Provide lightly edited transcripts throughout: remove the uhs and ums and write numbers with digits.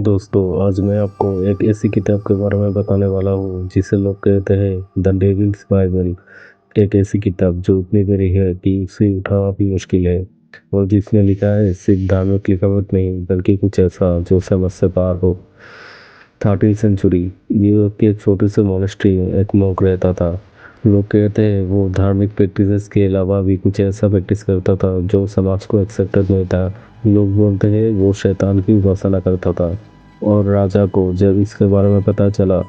दोस्तों, आज मैं आपको एक ऐसी किताब के बारे में बताने वाला हूँ जिसे लोग कहते हैं द डेविल्स बाइबल। एक ऐसी किताब जो इतनी बड़ी है कि उसे उठाना भी मुश्किल है, और जिसमें लिखा है सिर्फ धार्मिक लिखावट नहीं बल्कि कुछ ऐसा जो समझ से पार हो। 13वीं सेंचुरी यूरोप के एक छोटे से मोनेस्ट्री में एक monk रहता था। लोग कहते हैं वो धार्मिक प्रैक्टिसेस के अलावा भी कुछ ऐसा प्रैक्टिस करता था जो समाज को एक्सेप्टेड नहीं था। लोग बोलते हैं वो शैतान की उपासना करता था, और राजा को जब इसके बारे में पता चला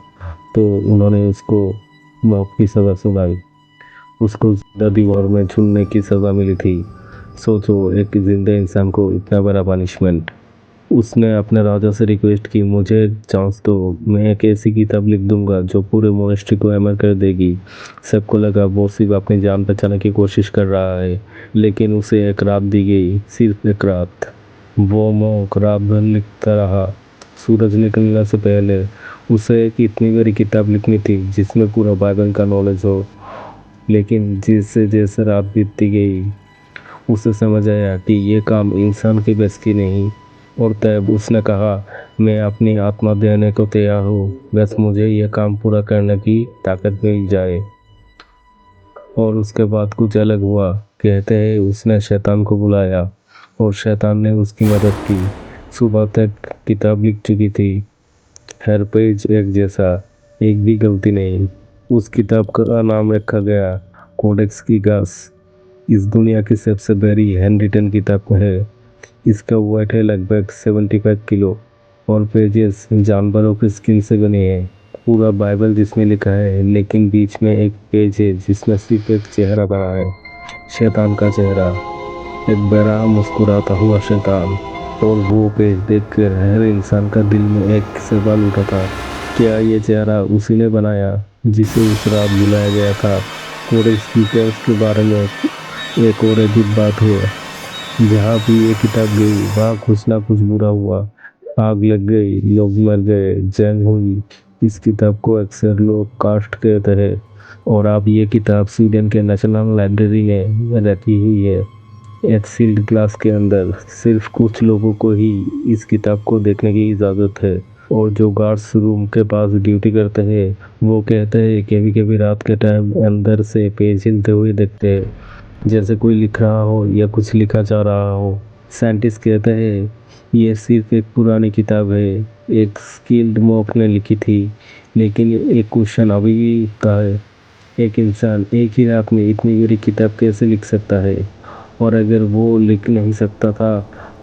तो उन्होंने उसको मौत की सज़ा सुनाई। उसको जिंदा दीवार में चुनने की सज़ा मिली थी। सोचो, एक जिंदा इंसान को इतना बड़ा पनिशमेंट। उसने अपने राजा से रिक्वेस्ट की, मुझे चांस दो, मैं एक ऐसी किताब लिख दूंगा जो पूरे मोनेस्ट्री को अमर कर देगी। सबको लगा वो सिर्फ अपनी जान बचाने की कोशिश कर रहा है, लेकिन उसे एक रात दी गई, सिर्फ एक रात। वो मौक रात भर लिखता रहा। सूरज निकलने से पहले उसे एक इतनी बड़ी किताब लिखनी थी जिसमें पूरा बाइबल का नॉलेज हो। लेकिन जैसे जैसे रात बीतती गई उसे समझ आया कि ये काम इंसान के बस की नहीं, और तब उसने कहा, मैं अपनी आत्मा देने को तैयार हूँ, बस मुझे यह काम पूरा करने की ताकत मिल जाए। और उसके बाद कुछ अलग हुआ। कहते हैं उसने शैतान को बुलाया और शैतान ने उसकी मदद की। सुबह तक किताब लिख चुकी थी, हर पेज एक जैसा, एक भी गलती नहीं। उस किताब का नाम रखा गया कोडेक्स गिगास। इस दुनिया की सबसे बड़ी हैंड रिटन किताब है। इसका वेट है लगभग 75 किलो, और पेजेस जानवरों की स्किन से बने हैं। पूरा बाइबल जिसमें लिखा है, लेकिन बीच में एक पेज है जिसमें सिर्फ एक चेहरा बना है, शैतान का चेहरा, एक बड़ा मुस्कुराता हुआ शैतान। और वो पेज देखकर हर इंसान का दिल में एक सवाल उठा था, क्या ये चेहरा उसी ने बनाया जिसे उस रात बुलाया गया था। और इसकी के बारे में एक और अजीब बात है, जहाँ भी ये किताब गई वहाँ कुछ ना कुछ बुरा हुआ। आग लग गई, लोग मर गए, जंग हुई। इस किताब को अक्सर लोग कास्ट कहते हैं, और अब ये किताब स्वीडन के नेशनल लाइब्रेरी में रखी हुई है, एक सील्ड ग्लास के अंदर। सिर्फ कुछ लोगों को ही इस किताब को देखने की इजाज़त है, और जो गार्ड्स रूम के पास ड्यूटी करते हैं वो कहते हैं कभी कभी रात के टाइम अंदर से पेज हिलते हुए देखते हैं, जैसे कोई लिख रहा हो या कुछ लिखा जा रहा हो। साइंटिस्ट कहते हैं ये सिर्फ एक पुरानी किताब है, एक स्किल्ड मॉक ने लिखी थी, लेकिन एक क्वेश्चन अभी भी उठता है, एक इंसान एक ही रात में इतनी बड़ी किताब कैसे लिख सकता है। और अगर वो लिख नहीं सकता था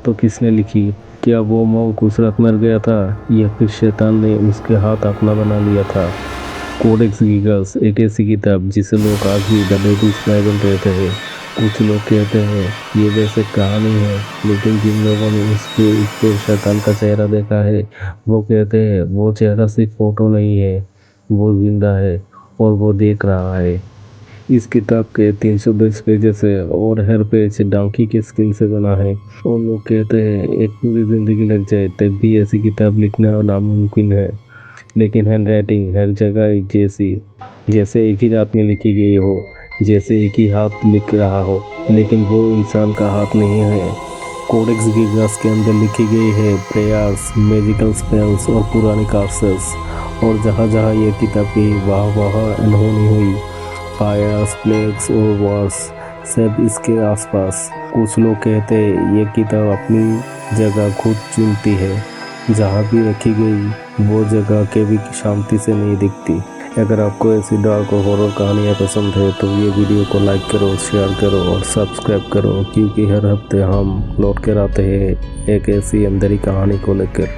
तो किसने लिखी? क्या वो मॉक उस रात मर गया था, या फिर शैतान ने उसके हाथ अपना बना लिया था? कोडेक्स गिगास एक ऐसी किताब जिसे लोग आज भी द डेविल्स बाइबल कहते हैं। कुछ लोग कहते हैं ये वैसे कहानी है, लेकिन जिन लोगों ने उस पे शैतान का चेहरा देखा है वो कहते हैं वो चेहरा सिर्फ फोटो नहीं है, वो जिंदा है और वो देख रहा है। इस किताब के 310 पेजेस है, और हर पेज डॉन्की की स्किन से बना है। और लोग कहते हैं एक पूरी जिंदगी लग जाए तब भी ऐसी किताब लिखना नामुमकिन है। लेकिन हैंड राइटिंग हर जगह एक जैसी, जैसे एक ही रात में लिखी गई हो, जैसे एक ही हाथ लिख रहा हो, लेकिन वो इंसान का हाथ नहीं है। कोडेक्स गिगास के अंदर लिखी गई है प्रेयर्स, मैजिकल स्पेल्स और पुरानी कर्सेस। और जहाँ जहाँ ये किताब की वहाँ अनहोनी हुई, फायर्स, प्लेग्स और वॉर्स सब इसके आसपास। कुछ लोग कहते हैं ये किताब अपनी जगह खुद चुनती है, जहाँ भी रखी गई वो जगह कभी शांति से नहीं दिखती। अगर आपको ऐसी डार्क और हॉरर कहानियाँ पसंद है तो ये वीडियो को लाइक करो, शेयर करो और सब्सक्राइब करो, क्योंकि हर हफ्ते हम लौट कर आते हैं एक ऐसी अंदर ही कहानी को लेकर।